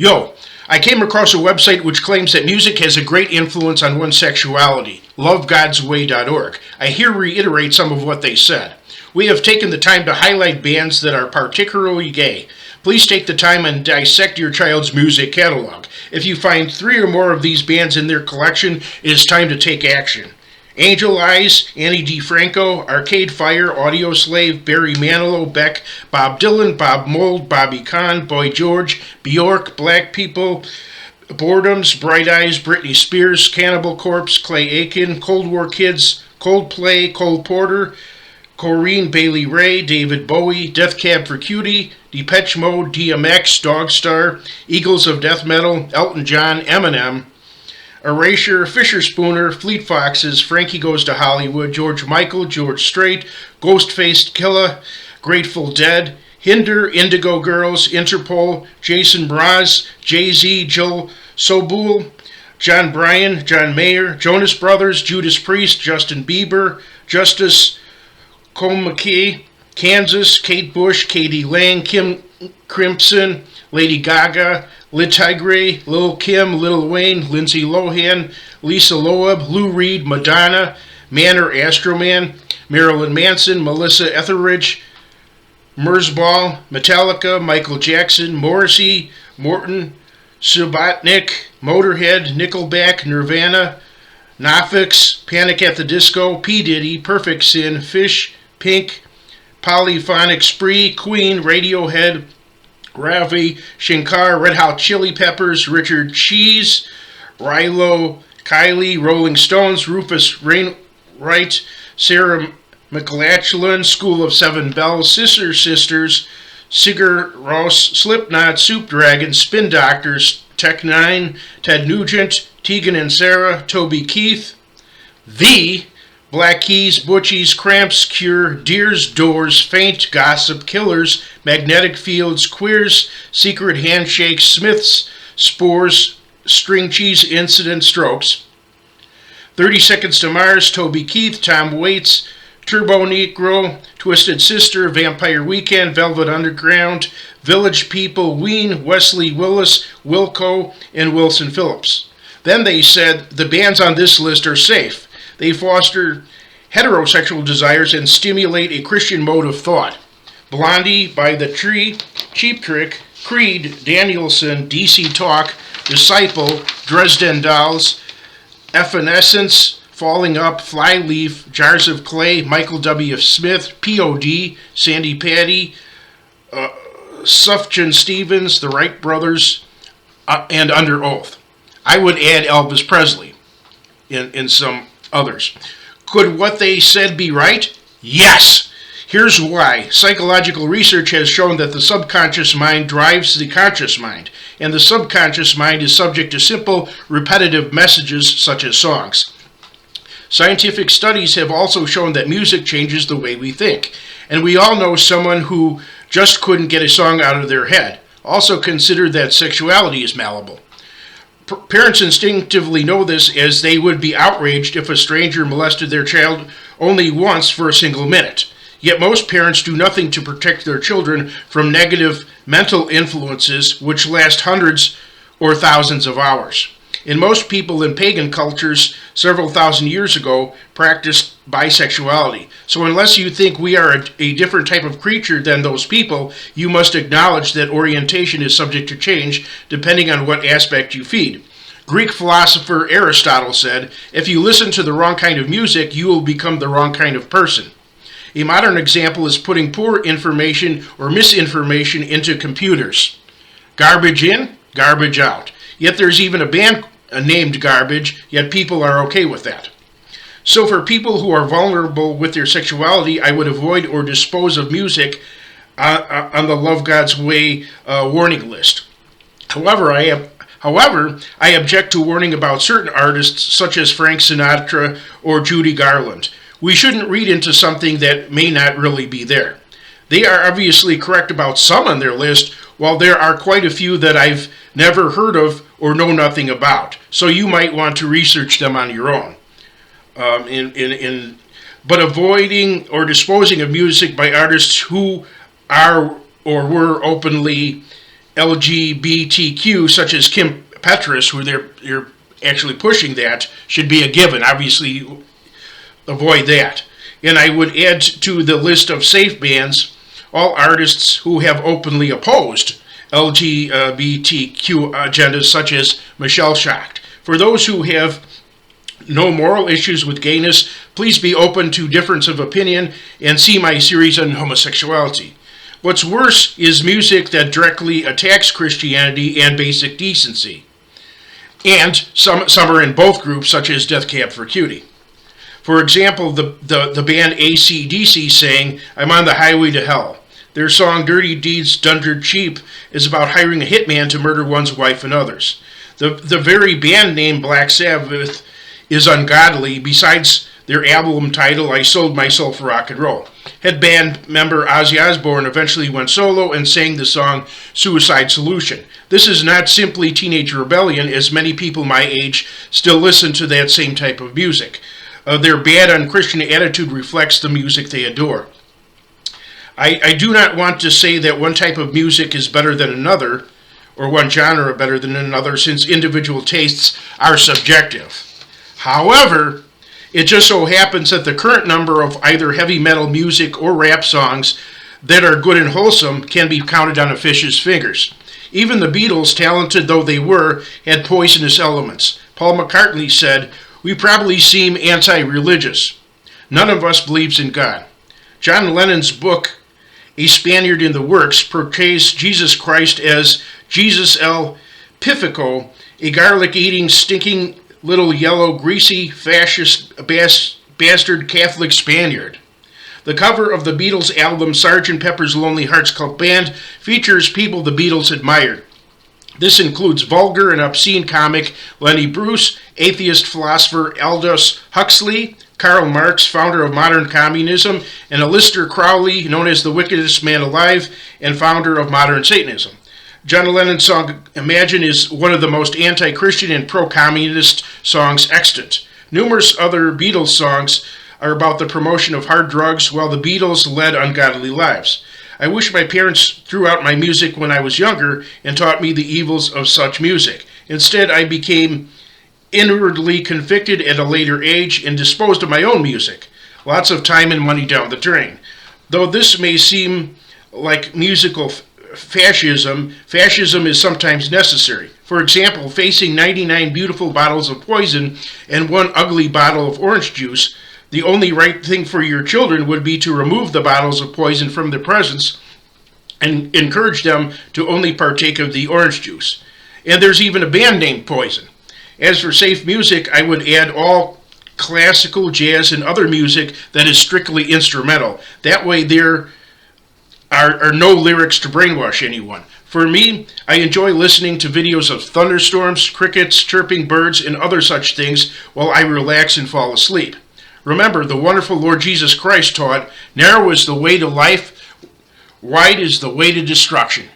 Yo, I came across a website which claims that music has a great influence on one's sexuality, lovegodsway.org. I here reiterate some of what they said. We have taken the time to highlight bands that are particularly gay. Please take the time and dissect your child's music catalog. If you find 3 or more of these bands in their collection, it is time to take action. Angel Eyes, Annie DiFranco, Arcade Fire, Audioslave, Barry Manilow, Beck, Bob Dylan, Bob Mould, Bobby Kahn, Boy George, Bjork, Black People, Boredoms, Bright Eyes, Britney Spears, Cannibal Corpse, Clay Aiken, Cold War Kids, Coldplay, Cole Porter, Corinne Bailey Ray, David Bowie, Death Cab for Cutie, Depeche Mode, DMX, Dogstar, Eagles of Death Metal, Elton John, Eminem, Erasure, Fisher Spooner, Fleet Foxes, Frankie Goes to Hollywood, George Michael, George Strait, Ghostface Killah, Grateful Dead, Hinder, Indigo Girls, Interpol, Jason Mraz, Jay-Z, Joe Sobul, John Bryan, John Mayer, Jonas Brothers, Judas Priest, Justin Bieber, Justice Comey, Kansas, Kate Bush, Katie Lang, Kim Crimson, Lady Gaga, Lil Tigre, Lil Kim, Lil Wayne, Lindsay Lohan, Lisa Loeb, Lou Reed, Madonna, Manor Astroman, Marilyn Manson, Melissa Etheridge, Merzball, Metallica, Michael Jackson, Morrissey, Morton, Subotnick, Motorhead, Nickelback, Nirvana, Nofix, Panic at the Disco, P. Diddy, Perfect Sin, Fish, Pink, Polyphonic Spree, Queen, Radiohead, Ravi Shankar, Red Hot Chili Peppers, Richard Cheese, Rilo Kiley, Rolling Stones, Rufus Wainwright, Sarah McLachlan, School of Seven Bells, Sister Sisters, Sigur Rós, Slipknot, Soup Dragon, Spin Doctors, Tech Nine, Ted Nugent, Tegan and Sarah, Toby Keith, The Black Keys, Butchies, Cramps, Cure, Deers, Doors, Faint, Gossip, Killers, Magnetic Fields, Queers, Secret Handshakes, Smiths, Spores, String Cheese, Incident, Strokes, 30 Seconds to Mars, Toby Keith, Tom Waits, Turbo Negro, Twisted Sister, Vampire Weekend, Velvet Underground, Village People, Ween, Wesley Willis, Wilco, and Wilson Phillips. Then they said the bands on this list are safe. They foster heterosexual desires and stimulate a Christian mode of thought. Blondie, By the Tree, Cheap Trick, Creed, Danielson, DC Talk, Disciple, Dresden Dolls, Evanescence, Falling Up, Flyleaf, Jars of Clay, Michael W. Smith, P.O.D., Sandy Patty, Sufjan Stevens, the Wright Brothers, and Under Oath. I would add Elvis Presley in some others. Could what they said be right? Yes! Here's why. Psychological research has shown that the subconscious mind drives the conscious mind, and the subconscious mind is subject to simple, repetitive messages such as songs. Scientific studies have also shown that music changes the way we think, and we all know someone who just couldn't get a song out of their head. Also consider that sexuality is malleable. Parents instinctively know this, as they would be outraged if a stranger molested their child only once for a single minute. Yet most parents do nothing to protect their children from negative mental influences which last hundreds or thousands of hours. In most people in pagan cultures several thousand years ago practiced bisexuality. So unless you think we are a different type of creature than those people, you must acknowledge that orientation is subject to change depending on what aspect you feed. Greek philosopher Aristotle said, if you listen to the wrong kind of music, you will become the wrong kind of person. A modern example is putting poor information or misinformation into computers. Garbage in, garbage out. Yet there's even a band named Garbage, yet people are okay with that. So for people who are vulnerable with their sexuality, I would avoid or dispose of music on the Love God's Way warning list. However, I object to warning about certain artists such as Frank Sinatra or Judy Garland. We shouldn't read into something that may not really be there. They are obviously correct about some on their list, while there are quite a few that I've never heard of or know nothing about. So you might want to research them on your own. But avoiding or disposing of music by artists who are or were openly LGBTQ, such as Kim Petras, who they're actually pushing that, should be a given. Obviously, avoid that. And I would add to the list of safe bans all artists who have openly opposed LGBTQ agendas, such as Michelle Schacht. For those who have no moral issues with gayness, please be open to difference of opinion and see my series on homosexuality. What's worse is music that directly attacks Christianity and basic decency. And some are in both groups, such as Death Cab for Cutie. For example, the band AC/DC sang, "I'm on the highway to hell." Their song Dirty Deeds Done Dirt Cheap is about hiring a hitman to murder one's wife and others. The very band name Black Sabbath is ungodly. Besides their album title, I Sold My Soul for Rock and Roll. Head band member Ozzy Osbourne eventually went solo and sang the song Suicide Solution. This is not simply teenage rebellion, as many people my age still listen to that same type of music. Their bad unchristian attitude reflects the music they adore. I do not want to say that one type of music is better than another, or one genre better than another, since individual tastes are subjective. However, it just so happens that the current number of either heavy metal music or rap songs that are good and wholesome can be counted on a fish's fingers. Even the Beatles, talented though they were, had poisonous elements. Paul McCartney said, "We probably seem anti-religious. None of us believes in God." John Lennon's book, A Spaniard in the Works, portrays Jesus Christ as Jesus el Pifico, a garlic-eating, stinking, little yellow, greasy, fascist, bastard Catholic Spaniard. The cover of the Beatles' album Sgt. Pepper's Lonely Hearts Club Band features people the Beatles admired. This includes vulgar and obscene comic Lenny Bruce, atheist philosopher Aldous Huxley, Karl Marx, founder of modern communism, and Aleister Crowley, known as the wickedest man alive and founder of modern Satanism. John Lennon's song Imagine is one of the most anti-Christian and pro-communist songs extant. Numerous other Beatles songs are about the promotion of hard drugs, while the Beatles led ungodly lives. I wish my parents threw out my music when I was younger and taught me the evils of such music. Instead, I became inwardly convicted at a later age and disposed of my own music. Lots of time and money down the drain. Though this may seem like musical fascism is sometimes necessary. For example, facing 99 beautiful bottles of poison and one ugly bottle of orange juice, the only right thing for your children would be to remove the bottles of poison from their presence and encourage them to only partake of the orange juice. And there's even a band named Poison. As for safe music, I would add all classical, jazz, and other music that is strictly instrumental. That way there are no lyrics to brainwash anyone. For me, I enjoy listening to videos of thunderstorms, crickets, chirping birds, and other such things while I relax and fall asleep. Remember, the wonderful Lord Jesus Christ taught, narrow is the way to life, wide is the way to destruction.